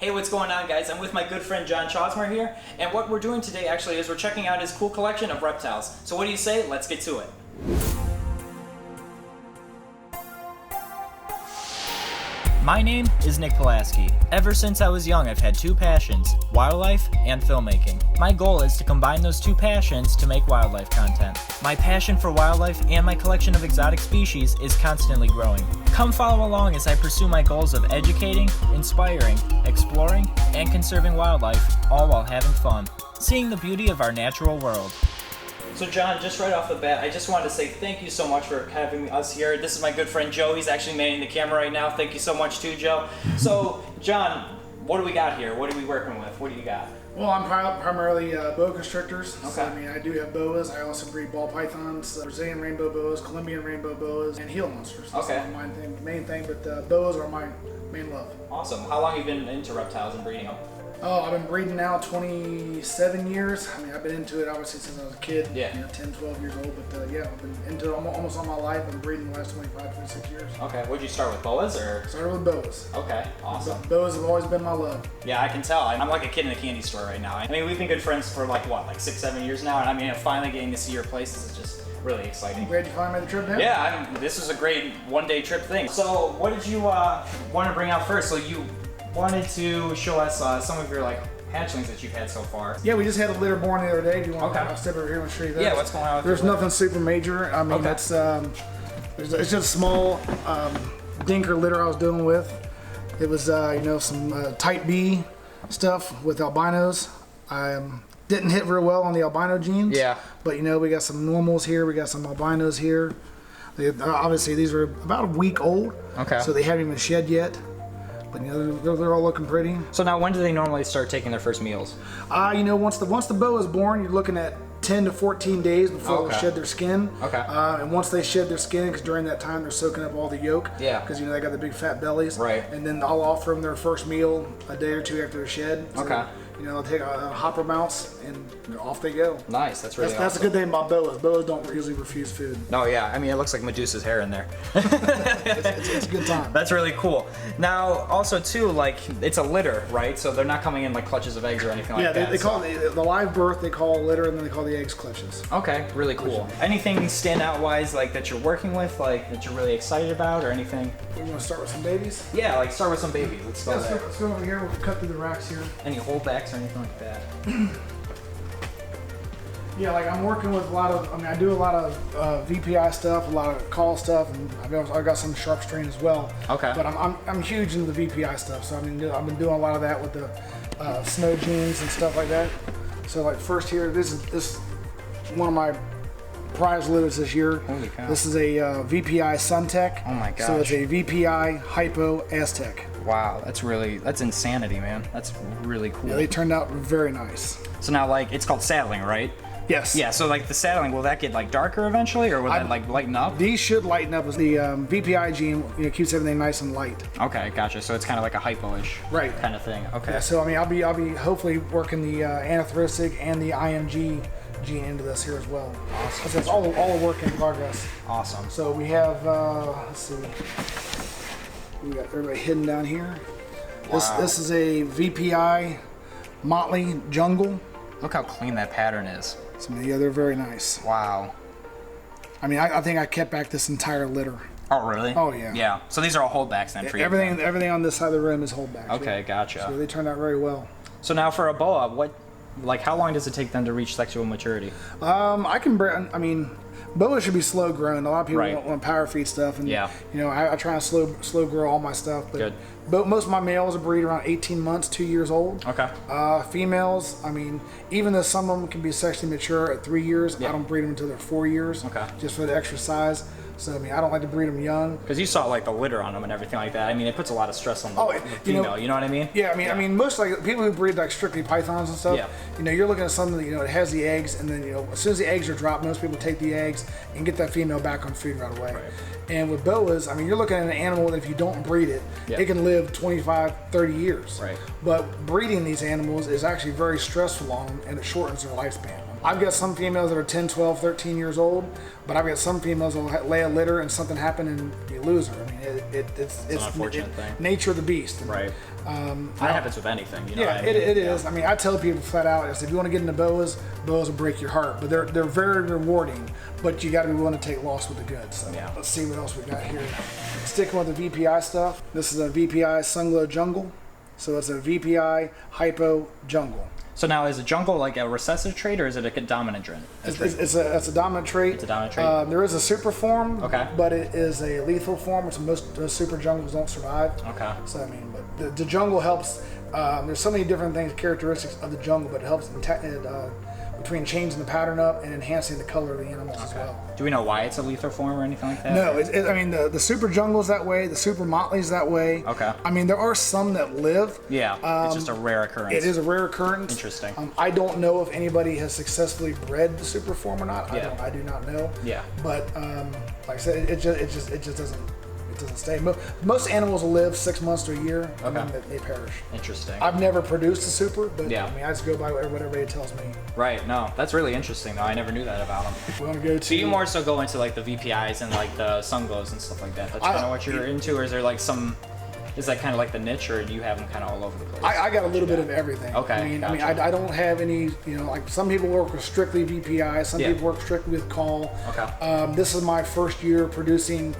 Hey, what's going on, guys? I'm with my good friend John CHAUSMER here, and what we're doing today actually is we're checking out his cool collection of reptiles. So what do you say? Let's get to it. My name is Nick Pulaski. Ever since I was young, I've had two passions, wildlife and filmmaking. My goal is to combine those two passions to make wildlife content. My passion for wildlife and my collection of exotic species is constantly growing. Come follow along as I pursue my goals of educating, inspiring, exploring, and conserving wildlife, all while having fun, seeing the beauty of our natural world. So John, just right off the bat, I just wanted to say thank you so much for having us here. This is my good friend Joe. He's actually manning the camera right now. Thank you so much too, Joe. So John, what do we got here? What are we working with? What do you got? Well, I'm primarily boa constrictors. Okay. So, I mean, I do have boas. I also breed ball pythons, Brazilian rainbow boas, Colombian rainbow boas, and Gila monsters. That's Okay. my main thing, but boas are my main love. Awesome. How long have you been into reptiles and breeding them? Oh, I've been breeding now 27 years. I mean, I've been into it obviously since I was a kid, Yeah. 10, 12 years old, but yeah, I've been into it almost all my life. I've been breeding the last 25, 26 years. Okay. Would you start with boas or? Started with boas. Okay. Awesome. Boas have always been my love. Yeah, I can tell. I'm like a kid in a candy store right now. I mean, we've been good friends for like 6, 7 years now, and I mean, finally getting to see your places is just really exciting. Glad you finally made the trip down. Yeah, this is a great one-day trip thing. So, what did you want to bring out first? So you wanted to show us some of your hatchlings that you've had so far. Yeah, we just had a litter born the other day. Do you want Okay. to step over here and show you that? Yeah, what's going on with There's your nothing super major. I mean, Okay. it's just a small dinker litter I was dealing with. It was, some type B stuff with albinos. I didn't hit real well on the albino genes. Yeah. But, we got some normals here. We got some albinos here. Obviously, these are about a week old. Okay. So they haven't even shed yet. But they're all looking pretty. So now, when do they normally start taking their first meals? Once the boa is born, you're looking at 10 to 14 days before Okay. they shed their skin. Okay. And once they shed their skin, because during that time they're soaking up all the yolk. Yeah. Because they got the big fat bellies. Right. And then I'll offer them their first meal a day or two after they're shed. So, Okay. They'll take a hopper bounce and off they go. Nice. That's really That's a awesome. good thing about boas. Boas don't usually refuse food. No, yeah. I mean, it looks like Medusa's hair in there. It's a good time. That's really cool. Now, also too, it's a litter, right? So they're not coming in like clutches of eggs or anything like that. They call it the live birth. They call a litter, and then they call the eggs clutches. Okay, really cool. Anything standout wise, that you're working with, that you're really excited about, or anything? We want to start with some babies. Yeah, start with some babies. Let's go Yeah, there. let's go over here. We'll cut through the racks here. Any holdbacks or anything like that? Yeah, I'm working with I do a lot of VPI stuff, a lot of call stuff, and I've got some sharp strain as well. Okay. But I'm huge into the VPI stuff, so I've been doing a lot of that with the snow genes and stuff like that. So first here, this is one of my prize litters this year. Holy cow. This is a VPI Suntech. Oh my So it's gosh. a VPI Hypo Aztec. Wow, that's insanity, man. That's really cool. Yeah, they turned out very nice. So now, it's called saddling, right? Yes. Yeah. So the saddling, will that get darker eventually, or will that lighten up? These should lighten up as the VPI gene keeps everything nice and light. Okay, gotcha. So it's kind of like a hypo-ish Right. kind of thing. Okay. Yeah, so I'll be hopefully working the anathrostic and the IMG gene into this here as well. Awesome. So it's all a work in progress. Awesome. So we have let's see, we got everybody hidden down here. Wow. This is a VPI motley jungle. Look how clean that pattern is. So yeah, they're very nice. Wow. I mean, I think I kept back this entire litter. Oh, really? Oh, yeah. Yeah. So these are all holdbacks then for you? Everything on this side of the room is holdback. Okay, Yeah. gotcha. So they turned out very well. So now for a boa, how long does it take them to reach sexual maturity? Boa should be slow growing. A lot of people Right. want power feed stuff, and Yeah. I try and slow grow all my stuff. But Good. Most of my males breed around 18 months, 2 years old. Okay. Females, even though some of them can be sexually mature at 3 years, Yeah. I don't breed them until they're 4 years. Okay. Just for the extra size. So I don't like to breed them young. Because you saw the litter on them and everything like that. I mean, it puts a lot of stress on the female. You know what I mean? Yeah, most people who breed strictly pythons and stuff. Yeah. You're looking at something that it has the eggs, and then as soon as the eggs are dropped, most people take the eggs and get that female back on food right away. Right. And with boas, you're looking at an animal that if you don't breed it, Yeah. it can live 25, 30 years. Right. But breeding these animals is actually very stressful on them, and it shortens their lifespan. I've got some females that are 10, 12, 13 years old, but I've got some females that will lay a litter and something happen and you lose her. It's an unfortunate thing. Nature of the beast. And, Right. That happens with anything, you know. Yeah, it is. I mean, I tell people flat out, if you want to get into boas, boas will break your heart, but they're very rewarding. But you got to be willing to take loss with the goods. So let's see what else we got here. Sticking with the VPI stuff. This is a VPI Sunglow Jungle. So it's a VPI Hypo Jungle. So now, is a jungle like a recessive trait, or is it a dominant trait? It's a dominant trait. It's a dominant trait. There is a super form, okay, but it is a lethal form, which most super jungles don't survive. Okay. So I mean, but the jungle helps. There's so many different things, characteristics of the jungle, but it helps between changing the pattern up and enhancing the color of the animals as well. Do we know why it's a lethal form or anything like that? No, I mean the super jungle's that way, the super motley's that way. Okay. I mean there are some that live. Yeah, it's just a rare occurrence. It is a rare occurrence. Interesting. I don't know if anybody has successfully bred the super form or not. I do not know. Yeah. But like I said, it just doesn't. It doesn't stay. Most animals will live 6 months to a year, and then they perish. Interesting. I've never produced a super, but yeah. I mean, I just go by what everybody tells me. Right. No, that's really interesting, though. I never knew that about them. We want to go to. So you more so go into like the VPIs and like the Sunglows and stuff like that. That's kind of what you're into, or is there like some? Is that kind of like the niche, or do you have them kind of all over the place? I got a little bit of everything. Okay. I don't have any. You know, like some people work with strictly VPI, some people work strictly with call. Okay. This is my first year producing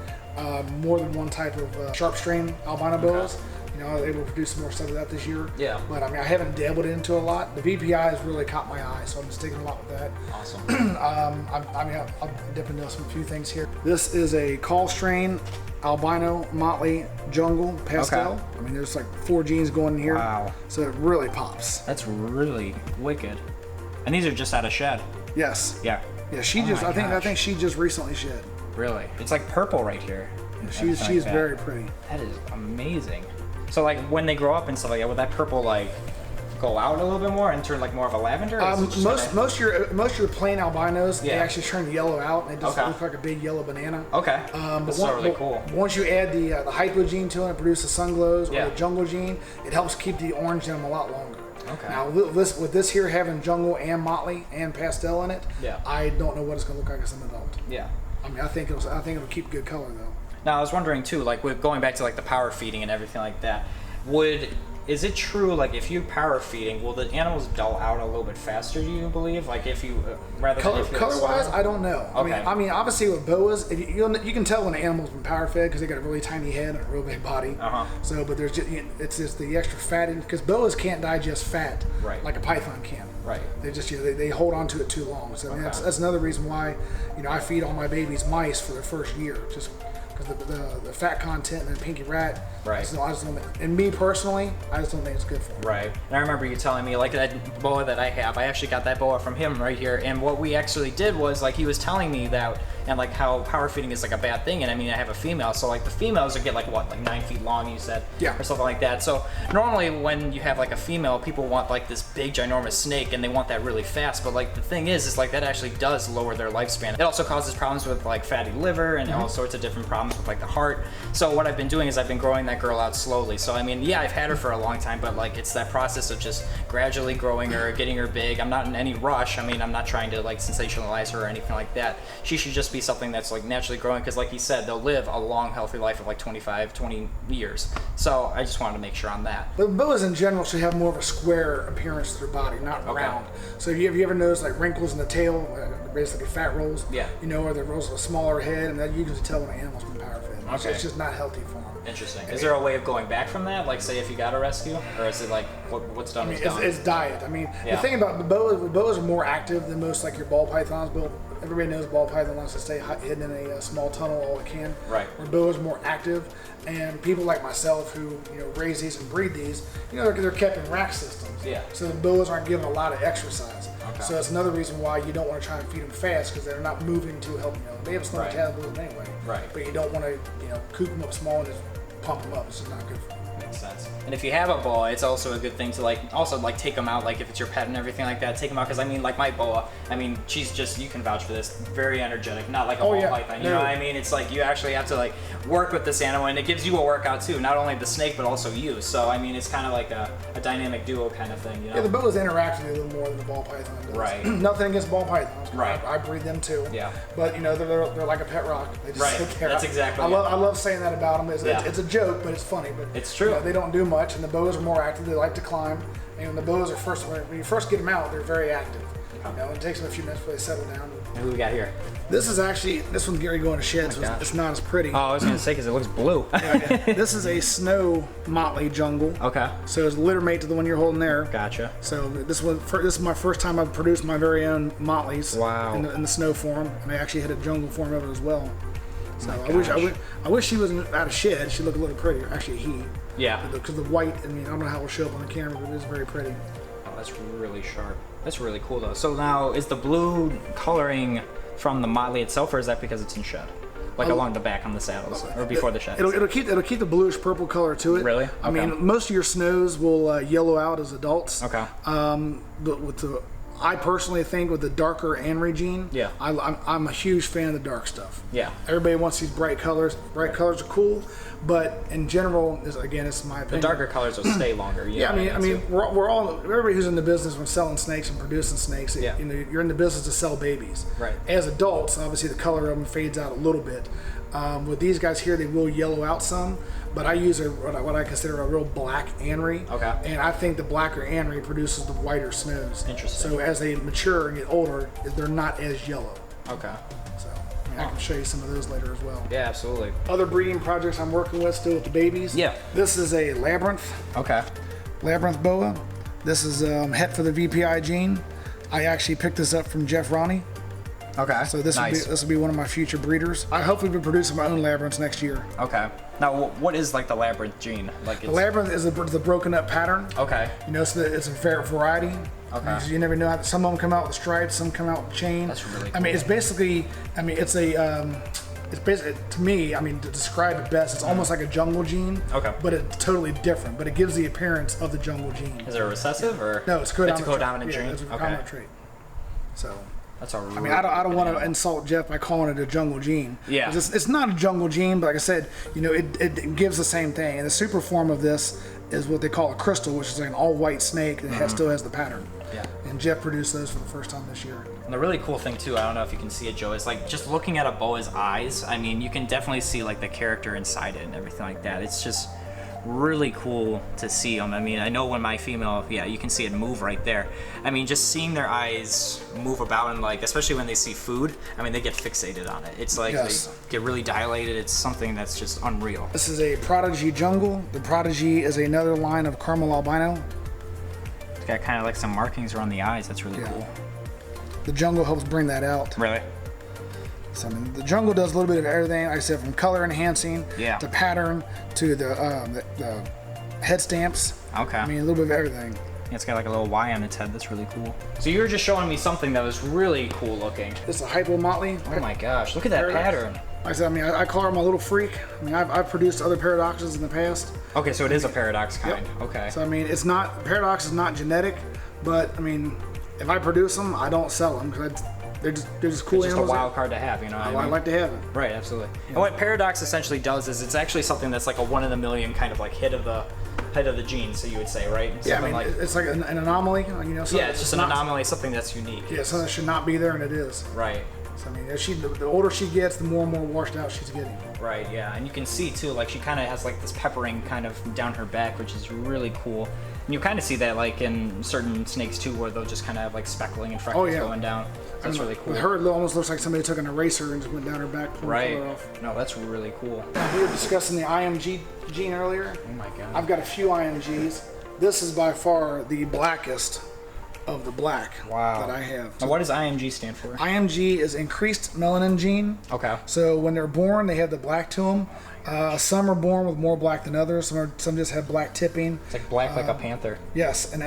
more than one type of sharp strain albino boas. You know, I was able to produce some more stuff of that this year. Yeah. But I mean, I haven't dabbled into a lot. The VPI has really caught my eye, so I'm sticking a lot with that. Awesome. I'll dip into some few things here. This is a call strain albino motley jungle pastel. Okay. I mean, there's like 4 genes going in here. Wow. So it really pops. That's really wicked. And these are just out of shed. Yes. Yeah. Yeah. I think she just recently shed. Really? It's like purple right here. Yeah, she's very pretty. That is amazing. So like when they grow up and stuff like that, would that purple like go out a little bit more and turn like more of a lavender? Most of your plain albinos, they actually turn yellow out and they just look like a big yellow banana. Okay. That's really cool. Once you add the Hypo gene to it and produce the Sunglows or the jungle gene, it helps keep the orange in them a lot longer. Okay. Now with this here having jungle and motley and pastel in it, I don't know what it's gonna look like as an adult. Yeah. I mean, I think it'll keep good color though. Now I was wondering too, like with going back to like the power feeding and everything like that, is it true like if you're power feeding, will the animals dull out a little bit faster? Do you believe? Like if you rather than color wise, I don't know. Okay. I mean, obviously with boas, if you can tell when an animal's been power fed because they got a really tiny head and a real big body. So, but there's just it's just the extra fat in because boas can't digest fat like a python can. Right. They just they hold on to it too long. So I mean, that's another reason why I feed all my babies mice for their first year just. Because the fat content and the pinky rat, so I just don't, and me personally, I just don't think it's good for them. Right. And I remember you telling me, like that boa that I have, I actually got that boa from him right here. And what we actually did was, like, he was telling me that, and like how power feeding is like a bad thing. And I mean, I have a female, so like the females get like what, like 9 feet long, you said, or something like that. So normally when you have like a female, people want like this big ginormous snake, and they want that really fast. But like the thing is like that actually does lower their lifespan. It also causes problems with like fatty liver and all sorts of different problems with like the heart. So what I've been doing is I've been growing that girl out slowly. So I mean, yeah, I've had her for a long time, but like it's that process of just gradually growing her, getting her big. I'm not in any rush. I mean, I'm not trying to like sensationalize her or anything like that. She should just be something that's like naturally growing because like he said, they'll live a long, healthy life of like 20 years. So I just wanted to make sure on that. But boas in general should have more of a square appearance to their body, not round. So have you ever noticed like wrinkles in the tail, basically fat rolls? Yeah. Or the rolls with a smaller head, and that you can tell when an animal's been power fed. So it's just not healthy for them. Interesting. Is there a way of going back from that? Like, say if you got a rescue, or is it like what's done is done? It's diet. I mean, the thing about the boas are more active than most like your ball pythons. Everybody knows ball python wants to stay hidden in a small tunnel all it can. Right. Where boas are more active, and people like myself who raise these and breed these, they're kept in rack systems. Yeah. So the boas aren't given a lot of exercise. Okay. So that's another reason why you don't want to try and feed them fast because they're not moving to help. They have a slow metabolism anyway. Right. But you don't want to coop them up small and just pump them up. It's just not good for them. Makes sense. And if you have a boa, it's also a good thing to also take them out, like if it's your pet and everything like that, take them out. Because I mean, like my boa, I mean, she's just, you can vouch for this, very energetic, not like a ball python. You know what I mean? It's like you actually have to work with this animal, and it gives you a workout too, not only the snake but also you. So I mean, it's kind of like a dynamic duo kind of thing. Yeah, the boas interact with you a little more than the ball python does. Right. Nothing against ball pythons. Right. I breed them too. Yeah. But they're like a pet rock. They just sit there. That's exactly. I love saying that about them. It's a joke, but it's funny. But it's true. They don't do much. much, and the boas are more active. They like to climb, and when the boas are when you first get them out, they're very active. You know, it takes them a few minutes before they settle down. And who we got here? This one's Gary going to shed, so it's not as pretty. Oh, I was gonna say because it looks blue. Yeah. This is a snow motley jungle. Okay. So it's litter mate to the one you're holding there. Gotcha. So this is my first time I've produced my very own motleys. Wow. In the snow form, and I actually had a jungle form of it as well. So I wish she wasn't out of shed. She looked a little prettier. Actually, he. Yeah. Because the white. I mean, I don't know how it will show up on the camera, but it is very pretty. Oh, that's really sharp. That's really cool though. So now, is the blue coloring from the motley itself, or is that because it's in shed? Like along the back on the saddles, or before the shed? It'll keep the bluish purple color to it. Really? I mean, most of your snows will yellow out as adults. Okay. But I personally think with the darker Anri gene, yeah, I'm a huge fan of the dark stuff. Yeah. Everybody wants these bright colors. Bright colors are cool, but in general, it's my opinion. The darker colors will stay longer. Yeah, I mean, we're all everybody who's in the business when selling snakes and producing snakes. Yeah. You know, you're in the business to sell babies. Right. As adults, obviously the color of them fades out a little bit. With these guys here, they will yellow out some, but I use what I consider a real black Anri. Okay. And I think the blacker Anri produces the whiter snows. Interesting. So as they mature and get older, they're not as yellow. Okay. So I can show you some of those later as well. Yeah, absolutely. Other breeding projects I'm working with still with the babies. Yeah. This is a Labyrinth. Okay. Labyrinth Boa. This is het for the VPI gene. I actually picked this up from Jeff Ronnie. Okay. So this will be one of my future breeders. I hopefully be producing my own labyrinths next year. Okay. Now, what is like the labyrinth gene? Like the labyrinth is the broken up pattern. Okay. You know, so that it's a variety. Okay. Because you never know how some of them come out with stripes, some come out with chain. That's really cool. I mean, it's basically. I mean, it's basically, to me, I mean, to describe it best, it's almost like a jungle gene. Okay. But it's totally different. But it gives the appearance of the jungle gene. Is it a recessive or? No, it's a codominant trait. gene. It's a codominant trait. So. That's a really I mean, I don't want to insult Jeff by calling it a jungle gene. Yeah. It's not a jungle gene, but like I said, you know, it gives the same thing. And the super form of this is what they call a crystal, which is like an all-white snake that still has the pattern. Yeah. And Jeff produced those for the first time this year. And the really cool thing too, I don't know if you can see it, Joe, is like just looking at a boa's eyes. I mean, you can definitely see like the character inside it and everything like that. It's just really cool to see them. I mean, I know when my female, yeah, you can see it move right there. I mean, just seeing their eyes move about and like, especially when they see food, I mean, they get fixated on it. It's like they get really dilated. It's something that's just unreal. This is a Prodigy jungle. The Prodigy is another line of caramel albino. It's got kind of like some markings around the eyes. That's really cool. The jungle helps bring that out. Really? So, I mean, the jungle does a little bit of everything. Like I said, from color enhancing to pattern to the head stamps. Okay. I mean, a little bit of everything. It's got like a little Y on its head. That's really cool. So you were just showing me something that was really cool looking. This is a Hypo motley. Oh my gosh, look at that pattern. Like I said, I mean, I call her my little freak. I mean, I've produced other paradoxes in the past. Okay, so it is a paradox kind. Yep. Okay. So, I mean, paradox is not genetic, but, I mean, if I produce them, I don't sell them because they're just cool it's just animals. a wild card to have, you know. I like to have it. Right, absolutely. Yeah. And what paradox essentially does is it's actually something that's like a 1 in a million kind of like hit of the gene, so you would say, right? Yeah, I mean, it's like an anomaly, you know. Yeah, it's just an anomaly, something that's unique. Yeah, something that should not be there, and it is. Right. So, I mean, the older she gets, the more and more washed out she's getting. Right, yeah, and you can see too, like she kind of has like this peppering kind of down her back, which is really cool. And you kind of see that like in certain snakes too, where they'll just kind of have like speckling and freckles going down. That's really cool. With her, it almost looks like somebody took an eraser and just went down her back, pulled the color off. No, that's really cool. We were discussing the IMG gene earlier. Oh my god. I've got a few IMGs. This is by far the blackest of the black that I have. Now, what does IMG stand for? IMG is increased melanin gene. Okay. So when they're born, they have the black to them. Some are born with more black than others. Some just have black tipping. It's like black like a panther. Yes, and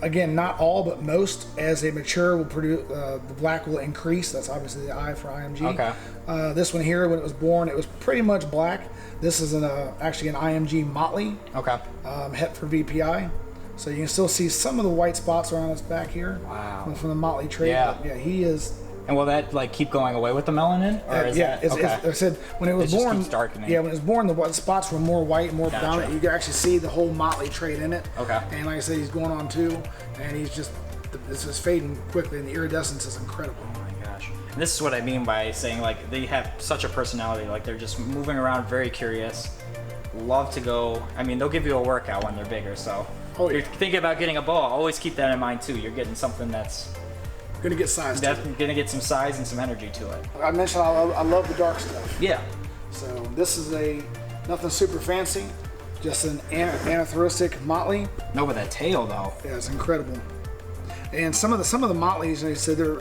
again, not all, but most, as they mature, will produce the black will increase. That's obviously the I for IMG. Okay. This one here, when it was born, it was pretty much black. This is actually an IMG motley. Okay. Het for VPI. So you can still see some of the white spots around its back here. Wow. From the motley trait. Yeah. But yeah, he is. And will that like keep going away with the melanin? Or is that, it's, I said when it was born. Just keeps darkening. Yeah, when it was born, the spots were more white, more predominant. You can actually see the whole motley trait in it. Okay. And like I said, he's going on 2, and he's just it's just fading quickly, and the iridescence is incredible. Oh my gosh. And this is what I mean by saying like they have such a personality. Like they're just moving around, very curious. love to go. I mean, they'll give you a workout when they're bigger. So Oh, if yeah. you're thinking about getting a boa, always keep that in mind too. You're getting something that's Gonna get size. to it. definitely gonna get some size and some energy to it. I mentioned I love the dark stuff. Yeah. So this is nothing super fancy, just an anathoristic motley. No, but that tail though. Yeah, it's incredible. And some of the motleys, they said they're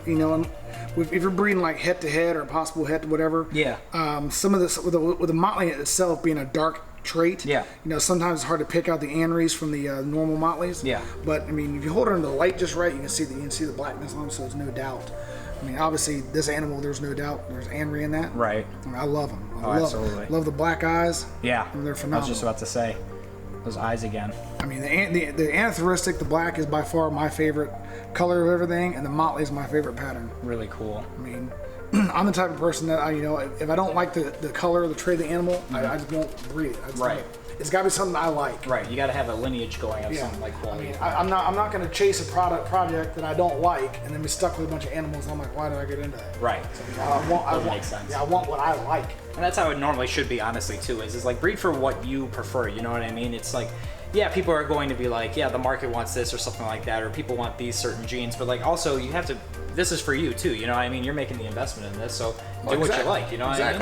if you're breeding like head to head or possible head to whatever. Yeah. Some of this with the motley itself being a dark trait. Yeah. Sometimes it's hard to pick out the aneries from the normal motleys. Yeah. But I mean, if you hold it under the light just right, you can see the blackness on them, so there's no doubt. I mean, obviously this animal, there's no doubt there's anery in that. Right. I mean, I love them. Absolutely. Love the black eyes. Yeah. I mean, they're I phenomenal. was just about to say those eyes again. I mean, the anathoristic, the black is by far my favorite color of everything, and the motley is my favorite pattern. Really cool. I mean, I'm the type of person that if I don't like the color or the trait of the animal, I just won't breed it. Right. It's got to be something I like. Right. You got to have a lineage going of Yeah. some like I quality. mean, I'm not going to chase a project that I don't like and then be stuck with a bunch of animals. I'm like, why did I get into that? Right. I want makes sense. Yeah, I want what I like. And that's how it normally should be, honestly, too. Is like breed for what you prefer. You know what I mean? It's like, yeah, people are going to be like, yeah, the market wants this or something like that, or people want these certain genes. But like, also, you have to. This is for you too. You know what I mean? You're making the investment in this, so do what you like. You know what I mean?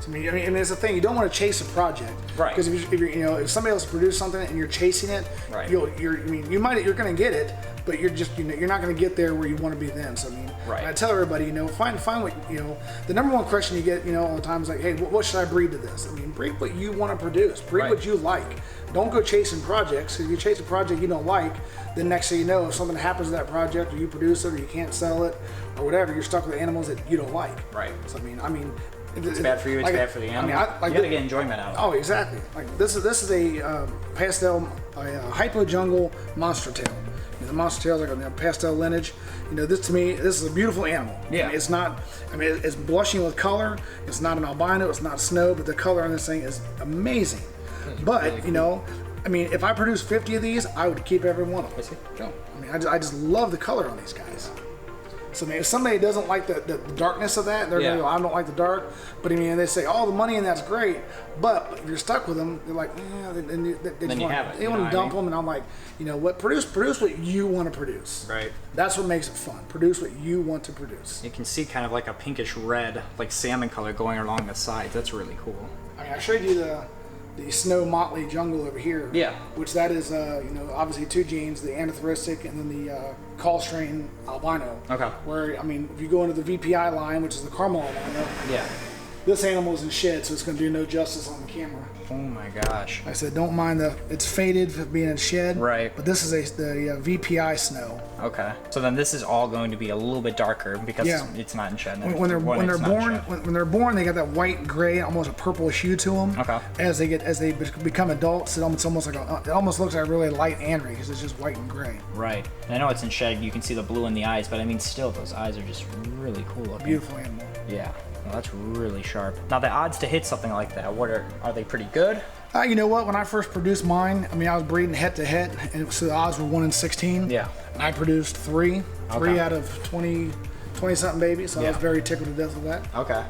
I mean, and it's the thing, you don't want to chase a project, Right? Because if somebody else produces something and you're chasing it, Right. you're going to get it, but you're just you're not going to get there where you want to be then. So I mean, Right. I tell everybody, find what the number one question you get all the time is like, hey, what should I breed to this? I mean, breed what you want to produce, breed Right. what you like. Don't go chasing projects. If you chase a project you don't like, then next thing you know, if something happens to that project, or you produce it, or you can't sell it, or whatever, you're stuck with animals that you don't like. Right. So I mean. It's bad for you. It's bad for the animal. You gotta get enjoyment out of it. Oh, exactly. Like this is a pastel, Hypo jungle monster tail. The monster tail is like a pastel lineage. This to me, this is a beautiful animal. Yeah. I mean, it's not. I mean, it's blushing with color. It's not an albino. It's not snow. But the color on this thing is amazing. But really cool. I mean, if I produce 50 of these, I would keep every one of them. I see. Go. I mean, I just love the color on these guys. So I mean, if somebody doesn't like the darkness of that, they're going to go, I don't like the dark. But I mean, they say, oh, the money in that's great. But if you're stuck with them, they're like, yeah. They want to dump them, and I'm like, what? Produce what you want to produce. Right. That's what makes it fun. Produce what you want to produce. You can see kind of like a pinkish red, like salmon color going along the sides. That's really cool. I mean, I showed you the snow motley jungle over here. Yeah. Which that is, obviously two genes, the anathoristic and then the call strain albino. Okay. Where, I mean, if you go into the VPI line, which is the caramel albino, Yeah. this animal's in shed, so it's going to do no justice on the camera. Oh my gosh. I said, don't mind it's faded for being in shed. Right. But this is the VPI Snow. Okay. So then this is all going to be a little bit darker because Yeah. it's not in shed. When they're born, they got that white, gray, almost a purple hue to them. Okay. As they become adults, it's almost like it almost looks like a really light anery because it's just white and gray. Right. And I know it's in shed. You can see the blue in the eyes, but I mean, still, those eyes are just really cool looking. Beautiful animal. Yeah. Well, that's really sharp. Now the odds to hit something like that, are they pretty good? You know what? When I first produced mine, I mean, I was breeding head to head, and so the odds were 1 in 16. Yeah. And I produced three Okay. out of 20 something babies. So I was Yeah. very tickled to death with that. Okay.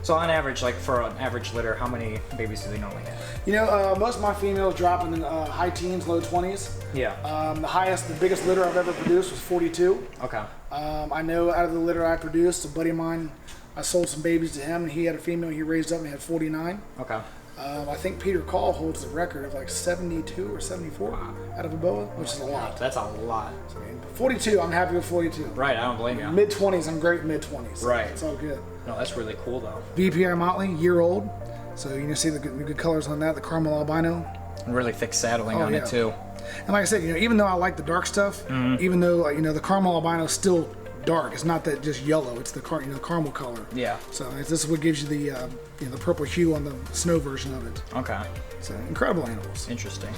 So on average, like for an average litter, how many babies do they normally have? Most of my females drop in the high teens, low 20s. Yeah. The biggest litter I've ever produced was 42. Okay. I know out of the litter I produced, a buddy of mine, I sold some babies to him, and he had a female he raised up and had 49. Okay. I think Peter Call holds the record of like 72 or 74 out of a boa, which is a lot. That's a lot. I mean, 42, I'm happy with 42. Right. I don't blame you. Mid 20s, I'm great mid 20s. Right. It's all good. No, that's really cool though. VPI Motley, year old. So you can see the good colors on that, the caramel albino. And really thick saddling on yeah. it too. And like I said, even though I like the dark stuff, even though the caramel albino is still dark, it's not that just yellow, it's the caramel color. Yeah. So this is what gives you the purple hue on the snow version of it. Okay. So incredible animals. Interesting.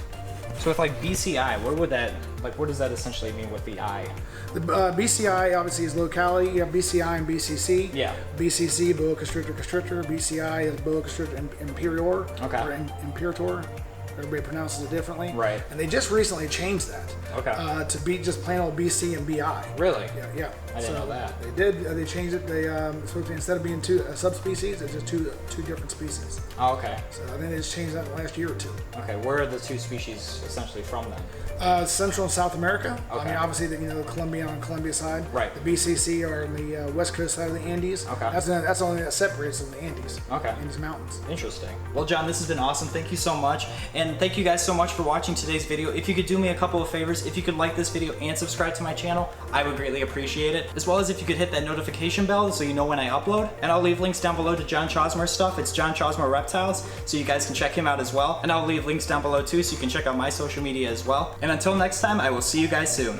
So with like BCI, what does that essentially mean with the I? The BCI obviously is locality. You have BCI and BCC. Yeah. BCC, boa constrictor constrictor. BCI is boa constrictor imperior. Okay. Or imperator. Everybody pronounces it differently. Right. And they just recently changed that. Okay. To be just plain old BC and BI. Really? Yeah. I didn't know that. They did. They changed it. They it's supposed to be, instead of being two subspecies, it's just two different species. Oh, okay. So I think they just changed that in the last year or two. Okay. Where are the two species essentially from then? Central and South America. Okay. I mean, obviously, the Colombia on the Colombia side. Right. The BCC are on the west coast side of the Andes. Okay. That's the only that separates from the Andes. Okay. Andes Mountains. Interesting. Well, John, this has been awesome. Thank you so much. And thank you guys so much for watching today's video. If you could do me a couple of favors, if you could like this video and subscribe to my channel, I would greatly appreciate it. As well as if you could hit that notification bell so you know when I upload. And I'll leave links down below to John CHAUSMER's stuff. It's John CHAUSMER Reptiles, so you guys can check him out as well. And I'll leave links down below too, so you can check out my social media as well. And until next time, I will see you guys soon.